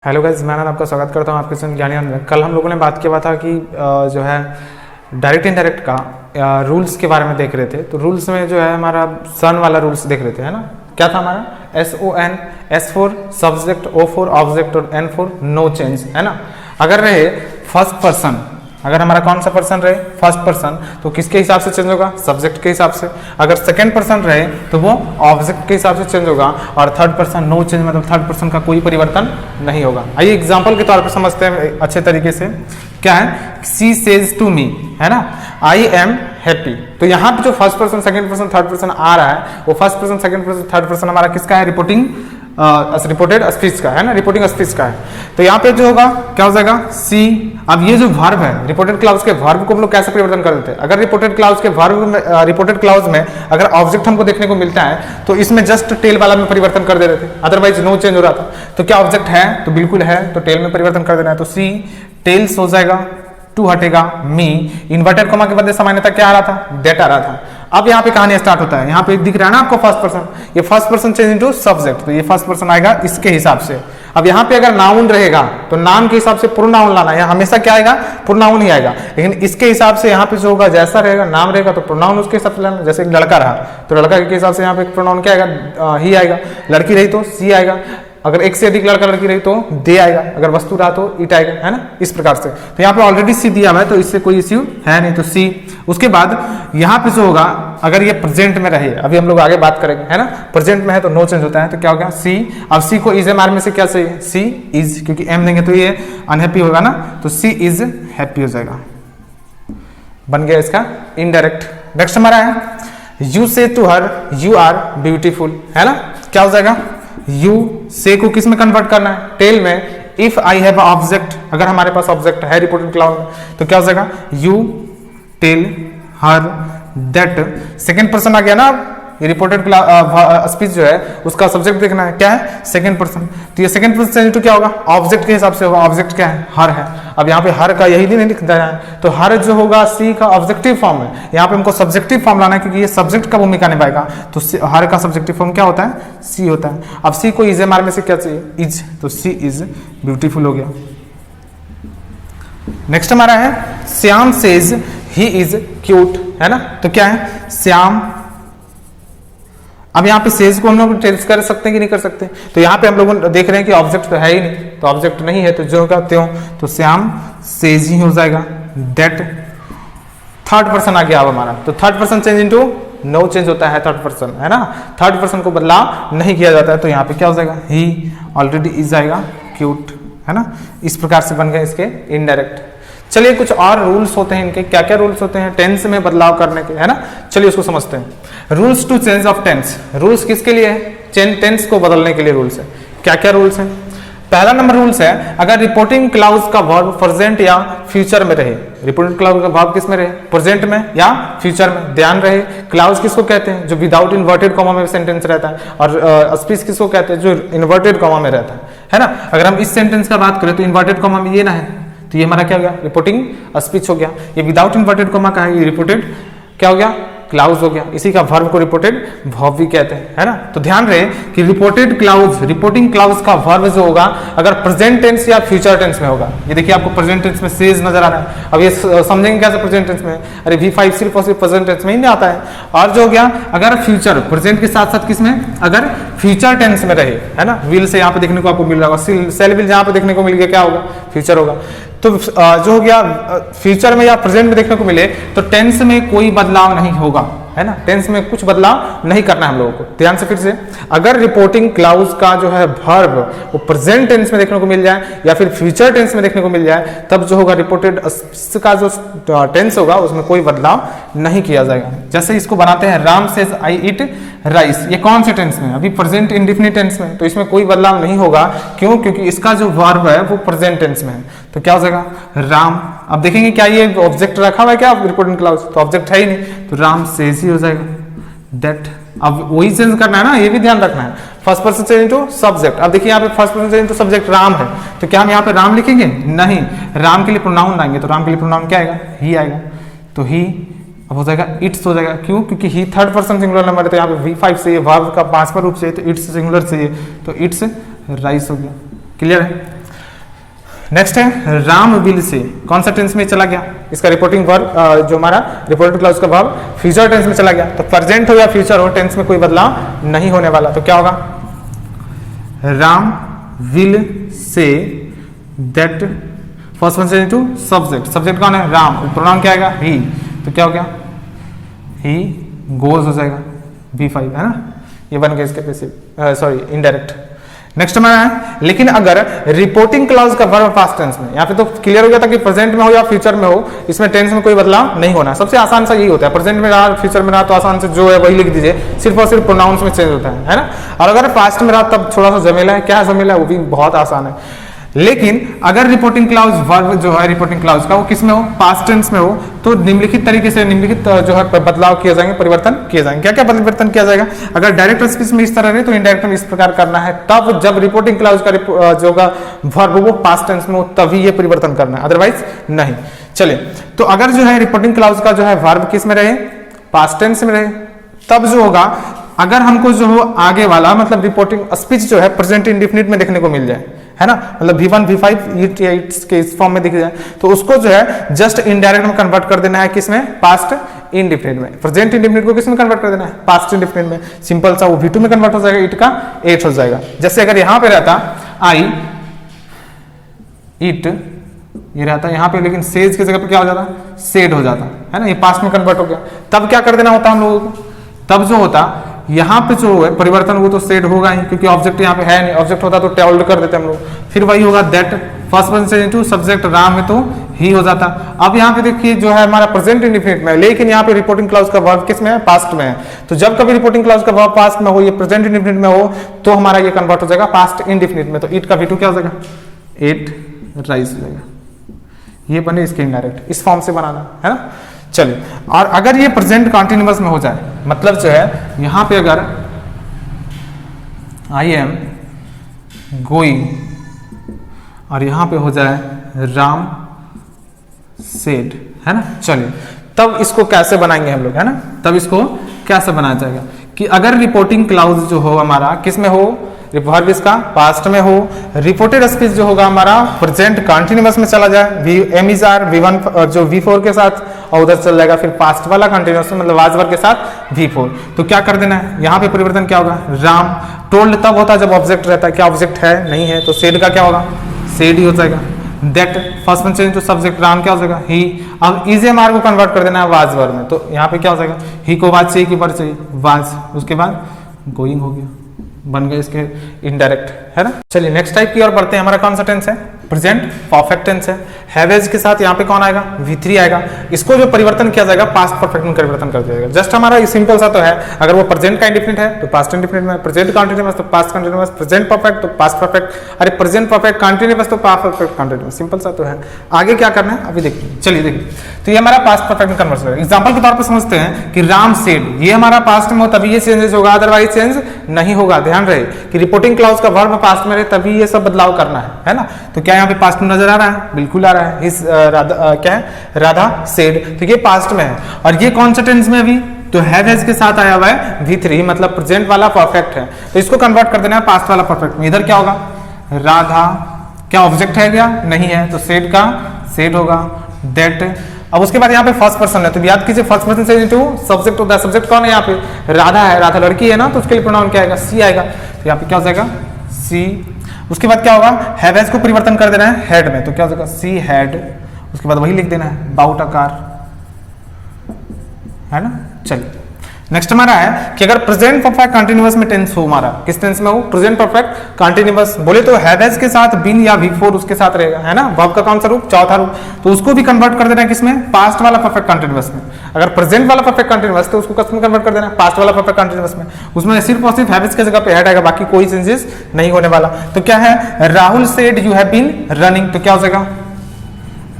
Hello guys, मैं आपका स्वागत करता हूं आपके चैनल ज्ञानी में। कल हम लोगों ने बात किया था कि जो है डायरेक्ट इनडायरेक्ट का रूल्स के बारे में देख रहे थे। तो रूल्स में जो है हमारा सन वाला रूल्स देख रहे थे, है ना। क्या था हमारा SON, S for subject, O for object और N फॉर नो चेंज, है ना। अगर रहे फर्स्ट पर्सन, अगर हमारा कौन सा पर्सन रहे फर्स्ट पर्सन, तो किसके हिसाब से चेंज होगा? सब्जेक्ट के हिसाब से। अगर सेकंड पर्सन रहे तो वो ऑब्जेक्ट के हिसाब से चेंज होगा। और थर्ड पर्सन नो चेंज, मतलब थर्ड पर्सन का कोई परिवर्तन नहीं होगा। आइए एग्जांपल के तौर पर समझते हैं अच्छे तरीके से। क्या है? सी सेज टू मी, है ना, आई एम हैप्पी। तो यहाँ पे जो first person, second person, third person आ रहा है, वो first person, second person, third person हमारा किसका है? रिपोर्टेड स्पीच का है ना, रिपोर्टिंग स्पीच का है। तो यहाँ पे जो होगा क्या हो जाएगा? सी। अब ये जो वर्ब है, रिपोर्टेड क्लाउज के वर्ब को हम लोग कैसे परिवर्तन कर देते हैं? अगर रिपोर्टेड क्लाउज के वर्ब में, रिपोर्टेड क्लाउज में अगर ऑब्जेक्ट हमको देखने को मिलता है तो इसमें जस्ट टेल वाला में परिवर्तन कर दे रहे थे, अदरवाइज नो चेंज हो रहा था। तो क्या ऑब्जेक्ट है? तो बिल्कुल है, तो टेल में परिवर्तन कर देना है। तो सी टेल्स हो जाएगा, टू हटेगा, मी। इन्वर्टेड कॉमा के बदले सामान्यतः क्या आ रहा था? डेट आ रहा था। अब यहाँ पे कहानी स्टार्ट होता है। यहाँ पे दिख रहा है ना आपको फर्स्ट पर्सन, ये first person change into subject, तो ये फर्स्ट पर्सन आएगा इसके हिसाब से। अब यहाँ पे अगर नाउन रहेगा तो नाम के हिसाब से प्रोनाउन लाना है, हमेशा क्या आएगा? प्रोनाउन ही आएगा। लेकिन इसके हिसाब से यहाँ पे जो होगा, जैसा रहेगा नाम रहेगा तो प्रोनाउन उसके हिसाब से लाना। जैसे एक लड़का रहा तो लड़का के हिसाब से यहाँ पे प्रोनाउन क्या आएगा? ही आएगा। लड़की रही तो सी आएगा। अगर एक से अधिक लड़का लड़की रही तो दे आएगा। अगर वस्तु रहा तो इट आएगा, है ना, इस प्रकार से। तो यहाँ पे ऑलरेडी सी दिया हुआ है तो इससे कोई इश्यू है नहीं, तो सी। उसके बाद यहाँ पे जो होगा, अगर ये प्रेजेंट में रहे, अभी हम लोग आगे बात करेंगे, है ना, प्रेजेंट में है तो नो चेंज होता है, तो क्या होगा? सी। अब सी को इज एम आर में से क्या चाहिए? सी इज, क्योंकि एम देंगे तो ये अनहैप्पी होगा ना, तो सी इज हैप्पी हो जाएगा। बन गया इसका इनडायरेक्ट। नेक्स्ट हमारा है you say to her you are beautiful, है ना। क्या हो जाएगा? यू से को किस में कन्वर्ट करना है? टेल में। इफ आई हैव ऑब्जेक्ट, अगर हमारे पास ऑब्जेक्ट है रिपोर्टेड क्लाउज में, तो क्या हो जाएगा? You tell her that. Second person आ गया ना, ये रिपोर्टेड स्पीच जो है उसका सब्जेक्ट देखना है, क्या है? Second person. तो ये सेकंड पर्सन तो क्या होगा? ऑब्जेक्ट के हिसाब से होगा। ऑब्जेक्ट क्या है? हर है। अब यहाँ पे हर का यही नहीं लिख देना है, तो हर जो होगा सी का ऑब्जेक्टिव फॉर्म है। यहाँ पे हमको सब्जेक्टिव फॉर्म लाना है, क्योंकि ये सब्जेक्ट का भूमिका निभाएगा। तो हर का सब्जेक्टिव फॉर्म क्या होता है? सी होता है। अब सी को इज एम आर में से क्या चाहिए? इज, तो सी इज ब्यूटीफुल हो गया। नेक्स्ट हमारा है Shyam says he is cute, है ना। तो क्या है? श्याम। अब यहाँ पे सेज को हम लोग टेल्स कर सकते हैं कि नहीं कर सकते? तो यहाँ पे हम लोग देख रहे हैं कि ऑब्जेक्ट तो है ही नहीं, तो ऑब्जेक्ट नहीं है तो जो होगा त्यों, तो श्याम सेज ही हो जाएगा। दैट। थर्ड पर्सन आ गया अब हमारा, तो third person change into no change होता है थर्ड पर्सन, है ना। थर्ड पर्सन को बदलाव नहीं किया जाता है, तो यहाँ पे क्या हो जाएगा? ही ऑलरेडी इज आएगा, क्यूट, है ना। इस प्रकार से बन गए इसके इनडायरेक्ट। चलिए कुछ और रूल्स होते हैं इनके। क्या क्या रूल्स होते हैं टेंस में बदलाव करने के, है ना। चलिए उसको समझते हैं। Rules to change of tense. Rules किसके लिए है? टेंस को बदलने के लिए रूल्स है। क्या क्या रूल्स हैं? पहला नंबर रूल्स है, अगर रिपोर्टिंग क्लाउज का वर्ब प्रेजेंट या फ्यूचर में रहे। रिपोर्टिंग क्लाउज का वर्ब किस में रहे? प्रेजेंट में या फ्यूचर में। ध्यान रहे, क्लाउज किसको कहते हैं? जो विदाउट इन्वर्टेड कॉमा में सेंटेंस रहता है। और स्पीच किसको कहते हैं? जो इन्वर्टेड कॉमा में रहता है ना। अगर हम इस सेंटेंस का बात करें तो इन्वर्टेड कॉमा में ये ना है, तो ये हमारा क्या हो गया? रिपोर्टिंग स्पीच हो गया। ये विदाउट इन्वर्टेड कॉमा का है, ये रिपोर्टेड क्या हो गया? क्लाउज हो गया। इसी का वर्ब को रिपोर्टेड वर्ब भी कहते हैं, है ना। तो ध्यान रहे कि रिपोर्टेड क्लाउज, रिपोर्टिंग क्लाउज का वर्ब जो होगा अगर प्रेजेंट टेंस या फ्यूचर टेंस में होगा। ये देखिए आपको प्रेजेंट टेंस में सेज नजर आ रहा है। अब ये समझेंगे कैसे प्रेजेंट टेंस में? अरे V5 सिर्फ और सिर्फ प्रेजेंट टेंस में ही नहीं आता है। और जो हो गया अगर फ्यूचर, प्रेजेंट के साथ साथ किसमें? अगर फ्यूचर टेंस में रहे, है ना। विल से यहाँ पे देखने को आपको मिल रहा होगा, सेल विल जहाँ पे देखने को मिल गया, क्या होगा? फ्यूचर होगा। तो जो हो गया फ्यूचर में या प्रेजेंट में देखने को मिले तो टेंस में कोई बदलाव नहीं होगा, है ना। टेंस में कुछ बदलाव नहीं करना है हम लोगों को। ध्यान से फिर से, अगर रिपोर्टिंग क्लाउज का जो है वर्ब वो प्रेजेंट टेंस में देखने को मिल जाए या फिर फ्यूचर टेंस में देखने को मिल जाए, तब जो होगा रिपोर्टेड का जो टेंस होगा उसमें कोई बदलाव नहीं किया जाएगा। जैसे इसको बनाते हैं, Ram says I eat rice. ये कौन से टेंस में? अभी प्रेजेंट इंडेफिनिट टेंस में, तो इसमें कोई बदलाव नहीं होगा। क्यों? क्योंकि इसका जो वर्ब है वो प्रेजेंट टेंस में है। तो क्या हो जाएगा? राम। अब देखेंगे क्या ये ऑब्जेक्ट रखा हुआ है क्या रिपोर्टिंग क्लाउज? तो ऑब्जेक्ट है ही नहीं, तो राम सेज ही हो जाएगा। दैट। अब वही चेंज करना है ना, ये भी ध्यान रखना है। First person change into subject. अब देखिए यहाँ पे first person change into subject Ram है, तो क्या हम यहाँ पे राम लिखेंगे? नहीं, राम के लिए प्रोनाउन लाएंगे, तो राम के लिए प्रोनाउन क्या आएगा? ही आएगा। तो ही अब हो जाएगा इट्स हो जाएगा। क्यों? क्योंकि ही थर्ड पर्सन सिंगुलर नंबर है, तो यहाँ पे V5 से वर्ब का पांचवा रूप चाहिए, तो इट्स सिंगुलर चाहिए, तो इट्स राइस हो गया। क्लियर है? नेक्स्ट है राम विल से, कौन सा टेंस में चला गया, इसका रिपोर्टिंग वर्ब जो हमारा रिपोर्टिंग क्लॉज का वर्ब फ्यूचर टेंस में चला गया। तो प्रेजेंट हो या फ्यूचर हो, टेंस में कोई बदलाव नहीं होने वाला। तो क्या होगा, Ram will say that, first person into subject, subject कौन है, राम, प्रोनाउन क्या आएगा, ही। तो क्या हो गया, ही गोज हो जाएगा, V5 है ना, ये बन गया इसके पैसिव, सॉरी इनडायरेक्ट। नेक्स्ट हमारा है, लेकिन अगर रिपोर्टिंग क्लॉज का वर्ब पास्ट टेंस में, यहाँ पे तो क्लियर हो गया था कि प्रेजेंट में हो या फ्यूचर में हो, इसमें टेंस में कोई बदलाव नहीं होना। सबसे आसान सा यही होता है, प्रेजेंट में रहा फ्यूचर में रहा तो आसान से जो है वही लिख दीजिए, सिर्फ और सिर्फ प्रोनाउंस में चेंज होता है ना। और अगर पास्ट में रहा तब थोड़ा सा झमेला है, क्या झमेला है वो भी बहुत आसान है। लेकिन अगर रिपोर्टिंग क्लॉज वर्ब जो है रिपोर्टिंग क्लॉज का वो किस में हो, पास्ट टेंस में हो, तो निम्नलिखित तरीके से निम्नलिखित जो है बदलाव किए जाएंगे, परिवर्तन किए जाएंगे। क्या क्या परिवर्तन किया जाएगा, अगर डायरेक्ट स्पीच में इस तरह रहे तो इनडायरेक्ट में इस प्रकार करना है, तब जब रिपोर्टिंग क्लॉज का जो वर्ब वो पास्ट टेंस में हो तभी ये परिवर्तन करना है, अदरवाइज नहीं। चलिए, तो अगर जो है रिपोर्टिंग क्लॉज का जो है वर्ब किस में रहे, पास्ट टेंस में रहे, तब जो होगा, अगर हमको जो हो आगे वाला मतलब रिपोर्टिंग स्पीच जो है प्रेजेंट इंडेफिनिट में देखने को मिल जाए, है ना, मतलब V1 V5 के इस फॉर्म में दिख जाए, तो उसको जो है जस्ट इनडायरेक्ट में कन्वर्ट कर देना है, किसमें, पास्ट इंडेफिनिट में। प्रेजेंट इंडेफिनिट को किसमें कन्वर्ट कर देना है, पास्ट इंडेफिनिट में। सिंपल सा वो V2 में कन्वर्ट हो जाएगा, इट का एट हो जाएगा। जैसे अगर यहाँ पे रहता आई इट, ये रहता यहाँ पे, लेकिन सेज की जगह पे क्या हो जाता, सेड हो जाता है ना, ये पास्ट में कन्वर्ट हो गया। तब क्या कर देना होता हम लोगों को, तब जो होता यहाँ पे जो है परिवर्तन वो तो सेड होगा ही, क्योंकि ऑब्जेक्ट यहाँ पे है नहीं, ऑब्जेक्ट होता तो टोल्ड कर देते हम लोग। फिर वही होगा that, first person into subject, Ram है तो ही हो जाता। अब यहाँ पे देखिए जो है हमारा प्रेजेंट इंडेफिनिट में, लेकिन यहाँ पे रिपोर्टिंग क्लॉज का वर्ब किस में है, पास्ट में है। तो जब कभी रिपोर्टिंग क्लॉज का वर्ब पास्ट में हो, ये प्रेजेंट इंडेफिनिट में हो, तो हमारा ये कन्वर्ट हो जाएगा पास्ट इंडेफिनिट में। तो इट का V2 क्या हो जाएगा, इट राइज हो जाएगा। ये बने इसके इनडायरेक्ट, इस फॉर्म से बनाना है ना। चलिए, और अगर ये प्रेजेंट कॉन्टिन्यूअस में हो जाए, मतलब जो है यहाँ पे अगर आई एम गोइंग और यहाँ पे हो जाए राम सेड, है ना। चलिए, तब इसको कैसे बनाएंगे हम लोग, है ना, तब इसको कैसे बनाया जाएगा कि अगर रिपोर्टिंग क्लॉज जो हो हमारा किस में हो, वर्ब इसका पास्ट में हो, रिपोर्टेड स्पीच जो होगा हमारा प्रेजेंट कॉन्टिन्यूअस में चला जाए, एम इज आर V1 जो V4 के साथ, और उधर चल जाएगा फिर पास्ट वाला कंटिन्यूअस में, मतलब वाज वर्ब के साथ V4। तो क्या कर देना है, यहाँ पे परिवर्तन क्या होगा, राम। टोल्ड तब होता है जब ऑब्जेक्ट रहता है, क्या ऑब्जेक्ट है, नहीं है, तो सेड का क्या होगा, सेड ही हो जाएगा। That, first person into subject, Ram क्या हो जाएगा, ही। अब EZMR को कन्वर्ट कर देना है वाज वर्ब में, तो यहाँ पे क्या हो जाएगा, ही को वाज चाहिए कि वर्ब चाहिए, वाज, उसके बाद गोइंग हो गया, बन गए इसके इनडायरेक्ट, है ना। चलिए नेक्स्ट टाइप की ओर बढ़ते हैं। हमारा कौन सा टेंस है, प्रेजेंट परफेक्ट टेंस है। हैवेज के साथ यहाँ पे कौन आएगा, V3 आएगा। इसको जो परिवर्तन किया जाएगा पास्ट परफेक्ट में परिवर्तन कर दिया जाएगा। जस्ट हमारा सिंपल सा तो है, अगर वो प्रेजेंट का इंडेफिनिट है तो पास्ट इंडेफिनिट में, प्रेजेंट कंटीन्यूअस तो पास्ट कंटीन्यूअस, प्रेजेंट परफेक्ट तो पास्ट परफेक्ट, अरे प्रेजेंट परफेक्ट कंटीन्यूअस तो पास्ट परफेक्ट कंटीन्यूअस। सिंपल सा तो है। आगे क्या करना है अभी देखिए, चलिए देखिए। तो ये हमारा पास्ट परफेक्ट में कन्वर्ट होगा। एग्जांपल के तौर पर समझते हैं कि राम सेड, ये हमारा पास्ट में हो तभी ये चेंजेस होगा, अदरवाइज चेंज नहीं होगा। ध्यान रहे कि रिपोर्टिंग क्लॉज का वर्ब पास्ट में रहे तभी ये सब बदलाव करना है ना। तो क्या यहाँ पे पास्ट में नजर आ रहा है, बिल्कुल आ रहा है। इस क्या है, राधा सेड, तो ये पास्ट में है। और ये कौन सा टेंस में अभी, तो हैव के साथ आया हुआ है V3, मतलब प्रेजेंट वाला परफेक्ट है, तो इसको कन्वर्ट कर देना है पास्ट वाला परफेक्ट में। इधर क्या होगा, राधा, क्या ऑब्जेक्ट है क्या, नहीं है, तो सेड का सेड होगा। दैट, अब उसके बाद यहाँ पे फर्स्ट पर्सन है, तो याद कीजिए फर्स्ट पर्सन से इनटू सब्जेक्ट होता है। सब्जेक्ट कौन है यहाँ पे, राधा है, राधा लड़की है ना, तो उसके लिए प्रोनाउन क्या आएगा, सी आएगा। तो यहाँ पे क्या हो जाएगा, सी। उसके बाद क्या होगा, हैवेज को परिवर्तन कर देना है हेड में, तो क्या हो जाएगा, सी हैड। उसके बाद वही लिख देना है, बाउट अ कार, है ना। चलिए नेक्स्ट हमारा है कि अगर प्रेजेंट परफेक्ट कंटीन्यूअस में टेंस हो, हमारा किस टेंस में हो, प्रेजेंट परफेक्ट कंटीन्यूअस, बोले तो हैवेज के साथ बिन या V4 उसके साथ रहेगा, है ना। वर्ब का कौन सा रूप, चौथा रूप, तो उसको भी कन्वर्ट कर देना है किसमें, पास्ट वाला परफेक्ट कंटीन्यूअस में। अगर प्रेजेंट वाला परफेक्ट कंटीन्यूअस तो उसको किस में कन्वर्ट कर देना है, पास्ट वाला परफेक्ट कंटीन्यूअस में। उसमें सिर्फ और सिर्फ हैवेज की जगह पे हेड आएगा, बाकी कोई चेंजेस नहीं होने वाला। तो क्या है, Rahul said you have been running, तो क्या हो जाएगा,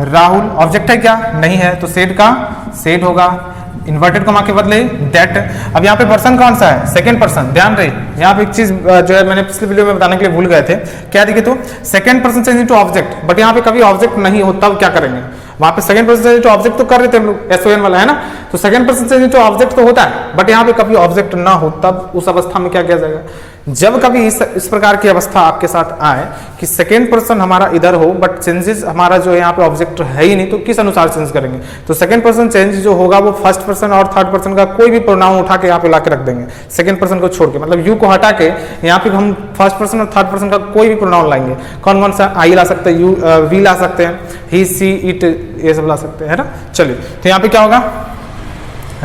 राहुल ऑब्जेक्ट है क्या, नहीं है, तो सेड का सेड होगा। इन्वर्टेड कॉमा के बदले दैट। अब यहाँ पे पर्सन कौन सा है, सेकंड पर्सन। ध्यान रहे यहाँ पे एक चीज जो है मैंने पिछले वीडियो में बताने के लिए भूल गए थे, क्या देखिए, तो second person change into object, but यहाँ पे कभी ऑब्जेक्ट नहीं हो तब क्या करेंगे, वहां पे second person change into object तो कर रहे थे हम लोग, SON वाला, है ना। तो second person change to object तो होता है, बट यहाँ पे कभी ऑब्जेक्ट ना हो तब उस अवस्था में क्या किया जाएगा, जब कभी इस प्रकार की अवस्था आपके साथ आए कि सेकंड पर्सन हमारा इधर हो बट चेंजेस हमारा जो है यहाँ पे ऑब्जेक्ट है ही नहीं, तो किस अनुसार चेंज करेंगे, तो सेकंड पर्सन चेंज जो होगा वो फर्स्ट पर्सन और थर्ड पर्सन का कोई भी प्रोनाउन उठा के यहाँ पे ला के रख देंगे, सेकंड पर्सन को छोड़ के, मतलब यू को हटा के यहाँ पे हम फर्स्ट पर्सन और थर्ड पर्सन का कोई भी प्रोनाउन लाएंगे। कौन कौन सा, आई ला सकते हैं, यू वी ला सकते हैं, ही सी इट ये सब ला सकते हैं, है ना। चलिए तो यहाँ पे क्या होगा,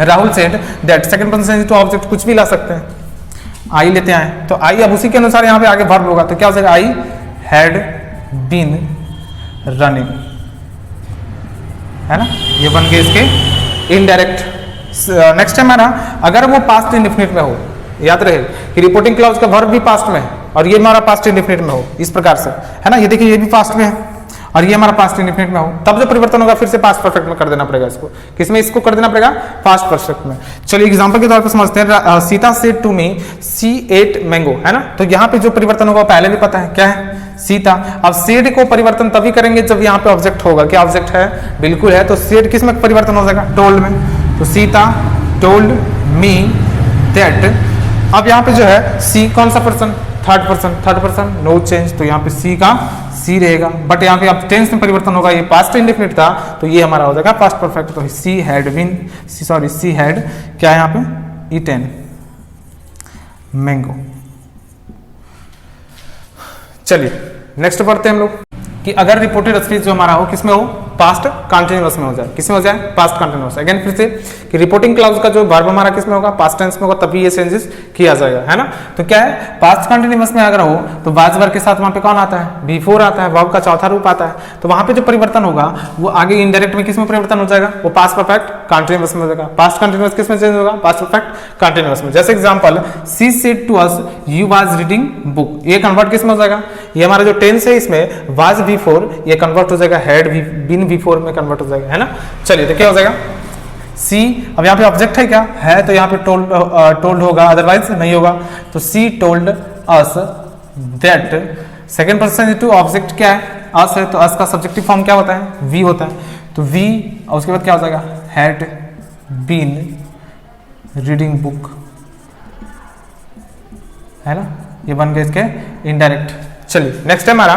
Rahul said that, second person change to object कुछ भी ला सकते हैं, आई लेते हैं तो आई, अब उसी के अनुसार यहाँ पे आगे वर्ब होगा, तो क्या हो जाएगा, आई हैड बीन रनिंग, है ना, ये बन गए इसके इनडायरेक्ट। नेक्स्ट है हमारा, अगर वो पास्ट इंडेफिनिट में हो, याद रहे कि रिपोर्टिंग क्लॉज का वर्ब भी पास्ट में है और ये हमारा पास्ट इंडेफिनिट में हो, इस प्रकार से, है ना, ये देखिए ये भी पास्ट में है और ये हमारा पास्ट इंडेफिनिट में हो, तब जो परिवर्तन होगा फिर से पास्ट परफेक्ट में कर देना पड़ेगा इसको, किसमें इसको कर देना पड़ेगा, पास्ट परफेक्ट में। चलिए एग्जांपल के तौर पर समझते हैं, Sita said to me she ate mango, है ना, तो यहाँ पे जो परिवर्तन होगा पहले भी पता है क्या है, सीता। अब सेड को परिवर्तन तभी करेंगे जब यहाँ पे ऑब्जेक्ट होगा, क्या ऑब्जेक्ट है, बिल्कुल है, तो सेड किस में परिवर्तन हो जाएगा, टोल्ड में, तो सीता टोल्ड मी दैट। अब यहाँ पे जो है सी कौन सा person, third person, no change, तो यहाँ पे सी का सी रहेगा, बट यहाँ पे अब टेंस में परिवर्तन होगा, ये पास्ट इंडेफिनिट था तो ये हमारा हो जाएगा पास्ट परफेक्ट, तो she had been, she had क्या है यहाँ पे, ईटेन मैंगो। चलिए नेक्स्ट पढ़ते हैं हम लोग कि अगर रिपोर्टेड स्पीच जो हमारा हो किसमें हो, पास्ट कंटिन्यूअस में हो जाए, किसमें हो जाए, पास्ट कंटिन्यूअस। अगेन फिर से कि रिपोर्टिंग क्लाउज का जो वर्ब हमारा किसमें होगा, पास्ट टेंस में होगा, तभी ये चेंजेस किया जाएगा, है ना। तो क्या है, पास्ट कंटिन्यूअस में अगर हो तो वाज वर्ब के साथ वहां पे कौन आता है, बिफोर आता है, वर्ब का चौथा रूप आता है, तो वहां पे जो परिवर्तन होगा वो आगे इनडायरेक्ट में किसमें परिवर्तन हो जाएगा, वो पास्ट परफेक्ट कंटिन्यूअस में हो जाएगा। पास्ट कंटिन्यूअस किसमें चेंज होगा, पास्ट परफेक्ट कंटिन्यूअस में। जैसे example, she said to us you was reading book, ये कन्वर्ट किसमें हो जाएगा, ये हमारा जो टेंस है इसमें वाज बिफोर, ये कन्वर्ट हो जाएगा हैड बीन बिफोर में कन्वर्ट हो जाएगा, है ना। चलिए तो क्या हो जाएगा, सी, अब यहाँ पे ऑब्जेक्ट है क्या है, तो यहाँ पे टोल्ड होगा, अदरवाइज नहीं होगा, तो she told us that, second person to object क्या है, अस है, तो अस का सब्जेक्टिव फॉर्म क्या होता है, वी होता है, तो वी, और उसके बाद क्या हो जाएगा, हैड बीन रीडिंग बुक, है ना, ये बन गए इसके इनडायरेक्ट। चलिए नेक्स्ट है हमारा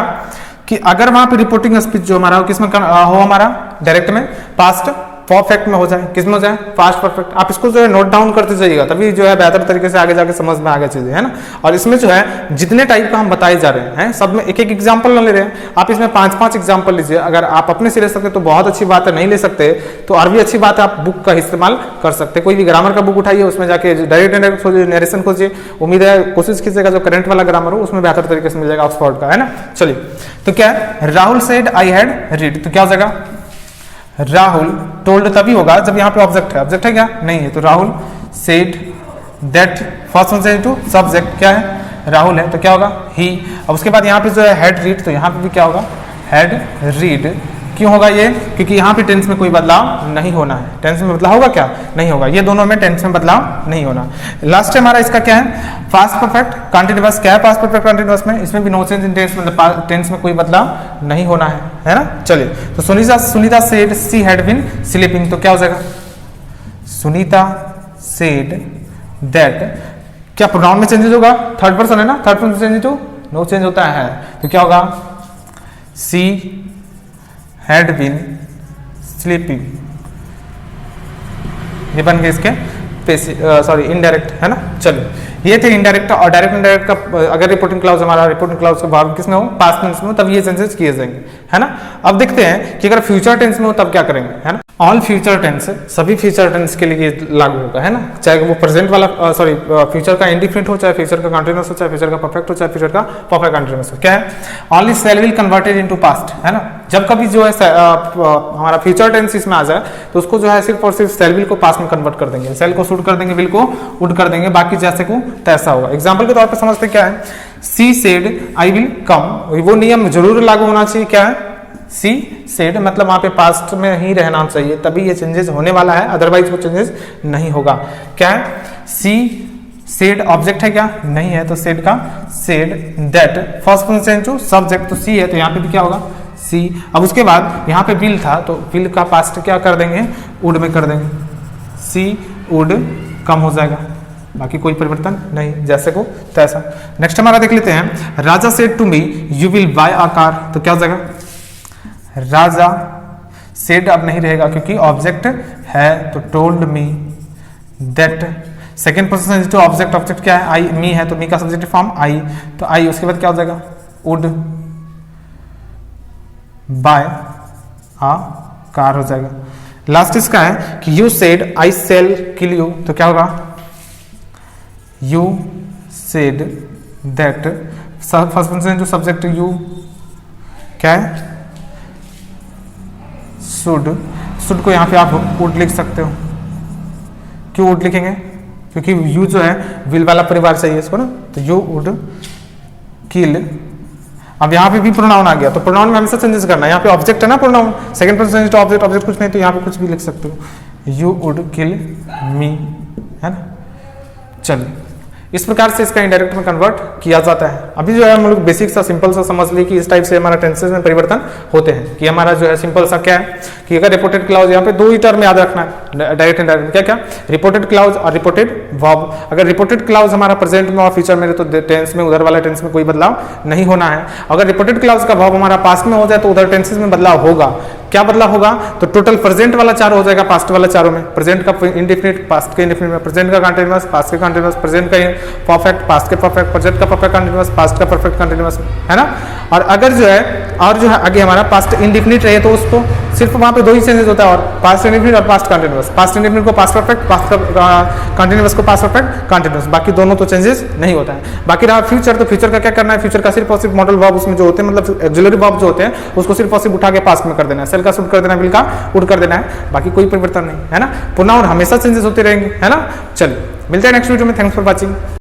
कि अगर वहां पे रिपोर्टिंग स्पीच जो हमारा हो किसमें हो, हमारा डायरेक्ट में पास्ट परफेक्ट में हो जाए, किसमें हो जाए, पास्ट परफेक्ट। आप इसको जो है नोट डाउन करते जाइएगा, तभी जो है बेहतर तरीके से आगे जाके समझ में आगे चीजें, है ना। और इसमें जो है जितने टाइप का हम बताए जा रहे हैं, सब में एक एक एग्जांपल ना ले रहे हैं, आप इसमें 5-5 एग्जांपल लीजिए। अगर आप अपने से ले सकते तो बहुत अच्छी बात है, नहीं ले सकते तो और भी अच्छी बात है, आप बुक का इस्तेमाल कर सकते हैं। कोई भी ग्रामर का बुक उठाइए, उसमें जाके डायरेक्ट खोजिए, नरेशन खोजिए, उम्मीद है कोशिश कीजिएगा जो करंट वाला ग्रामर हो उसमें बेहतर तरीके से मिल जाएगा, ऑक्सफोर्ड का, है ना। चलिए तो क्या है, Rahul said I had read, तो क्या हो जाएगा, राहुल टोल्ड तभी होगा जब यहाँ पे ऑब्जेक्ट है, ऑब्जेक्ट है क्या, नहीं है, तो Rahul said that, first one से टू सब्जेक्ट क्या है, राहुल है, तो क्या होगा, ही। अब उसके बाद यहाँ पे जो है हैड रीड, तो यहाँ पे भी क्या होगा, हैड रीड। क्यों होगा ये, क्योंकि यहाँ पे टेंस में कोई बदलाव नहीं होना है, टेंस में बदलाव होगा क्या, नहीं होगा, ये दोनों में टेंस में बदलाव नहीं होना। लास्ट हमारा इसका क्या है, पास्ट परफेक्ट कंटीन्यूअस, क्या है पास्ट परफेक्ट कंटीन्यूअस में, इसमें भी नो चेंज इन टेंस, मतलब टेंस में कोई बदलाव नहीं होना है ना। चलिए तो Sunita said she had been sleeping, तो क्या हो जाएगा, सुनीता सेड दैट, क्या प्रोनाउन में चेंजेस होगा, थर्ड पर्सन है ना, third person change to no change होता है, तो क्या होगा, सी हैड बीन स्लीपिंग, ये बन गए इसके इनडायरेक्ट, है ना। चलिए ये थे इनडायरेक्ट और डायरेक्ट। इनडायरेक्ट का अगर रिपोर्टिंग क्लाउज हमारा रिपोर्टिंग क्लाउज का वर्ब किसमें हो, पास्ट टेंस में हो, तब ये चेंजेस किए जाएंगे, है ना। अब देखते हैं कि अगर फ्यूचर टेंस में हो तब क्या करेंगे, है ना। ऑल फ्यूचर टेंस, सभी फ्यूचर टेंस के लिए लागू होगा, है ना, चाहे वो प्रेजेंट वाला फ्यूचर का इंडिफिनिट हो, चाहे फ्यूचर का कंटिन्यूअस हो, चाहे फ्यूचर का परफेक्ट हो, चाहे फ्यूचर का परफेक्ट कंटिन्यूअस हो। क्या है, only shall will converted into past, है ना। जब कभी जो है हमारा फ्यूचर टेंस इसमें आ जाए तो उसको जो है सिर्फ और सिर्फ सेल विल को पास्ट में कन्वर्ट कर देंगे, सेल को शूट कर देंगे, विल को वुड कर देंगे, बाकी जैसे को तैसा होगा। एग्जाम्पल के तौर पर समझते क्या है, she said I will come, वो नियम जरूर लागू होना चाहिए, क्या है, सी सेड मतलब वहां पे पास्ट में ही रहना चाहिए, तभी ये चेंजेस होने वाला है, अदरवाइज वो चेंजेस नहीं होगा। क्या है, सी सेड ऑब्जेक्ट है क्या, नहीं है, तो सेड का said that, first person to subject, तो सी है, तो यहाँ पे भी क्या होगा, सी। अब उसके बाद यहाँ पे विल था, तो विल का पास्ट क्या कर देंगे, वुड में कर देंगे, सी वुड कम हो जाएगा, बाकी कोई परिवर्तन नहीं, जैसे को तैसा। नेक्स्ट हमारा देख लेते हैं, Raja said to me you will buy a car, तो क्या हो जाएगा, राजा सेड अब नहीं रहेगा क्योंकि ऑब्जेक्ट है, तो told me that, second person जो ऑब्जेक्ट, ऑब्जेक्ट क्या है, आई, मी है, तो मी का सब्जेक्ट फॉर्म आई, तो आई, उसके बाद क्या हो जाएगा, वुड बाय आ कार हो जाएगा। लास्ट इसका है कि you said I shall kill you, तो क्या होगा, you said that, first person जो सब्जेक्ट यू क्या है, शुड, शुड को यहां पे आप वुड लिख सकते हो, क्यों वुड लिखेंगे, क्योंकि यू जो है विल वाला परिवार चाहिए इसको ना, तो यू वुड किल। अब यहाँ पे भी प्रोनाउन आ गया, तो प्रोनाउन में हमेशा चेंजेस करना है, यहाँ पे ऑब्जेक्ट है ना pronoun, second person object, object कुछ नहीं, तो यहाँ पे कुछ भी लिख सकते हो, यू वुड किल मी, है ना। चलिए, इस प्रकार से इसका इनडायरेक्ट में कन्वर्ट किया जाता है। अभी जो है हम लोग बेसिक सा सिंपल सा समझ लिए कि इस टाइप से हमारा टेंसेस में परिवर्तन होते हैं, कि हमारा जो है सिंपल सा क्या है कि अगर रिपोर्टेड क्लाउज, यहाँ पे दो ही टर्म याद रखना है, डायरेक्ट इनडायरेक्ट, क्या क्या, रिपोर्टेड क्लाउज और रिपोर्टेड वर्ब। अगर रिपोर्टेड क्लाउज हमारा प्रेजेंट में और फ्यूचर में, तो टेंस में, उधर वाला टेंस में कोई बदलाव नहीं होना है। अगर रिपोर्टेड क्लाउज का वर्ब हमारा पास्ट में हो जाए तो उधर टेंसेस में बदलाव होगा। क्या बदलाव होगा, तो टोटल प्रेजेंट वाला चारों हो जाएगा पास्ट वाला चारों में, प्रेजेंट का इंडेफिनिट पास्ट के इंडेफिनिट में, प्रेजेंट का कंटीन्यूअस पास्ट के कंटीन्यूअस, प्रेजेंट का परफेक्ट पास्ट के परफेक्ट, प्रेजेंट का परफेक्ट कंटीन्यूअस पास्ट का परफेक्ट कंटीन्यूअस, है ना। और अगर जो है आगे हमारा पास्ट इंडेफिनिट रहे तो उसको सिर्फ वहां पे दो ही चेंजेस होता है, और पास्ट इंडेफिनिट और पास्ट कंटीन्यूअस, पास्ट इंडेफिनिट को पास्ट परफेक्ट, पास्ट कंटीन्यूअस को पास्ट परफेक्ट कंटीन्यूअस, बाकी दोनों तो चेंजेस नहीं होता है। बाकी रहा फ्यूचर, तो फ्यूचर का क्या करना है, फ्यूचर का सिर्फ और सिर्फ मॉडल वर्ब उसमें जो होते हैं, मतलब ऑक्सिलरी वर्ब जो होते हैं उसको सिर्फ और सिर्फ उठा के पास्ट में कर देना है, सेल का शुड कर देना है, विल का वुड कर देना है, बाकी कोई परिवर्तन नहीं, है ना। प्रोनाउन हमेशा चेंजेस होते रहेंगे, है ना। चलिए मिलते हैं नेक्स्ट वीडियो में, थैंक्स फॉर वॉचिंग।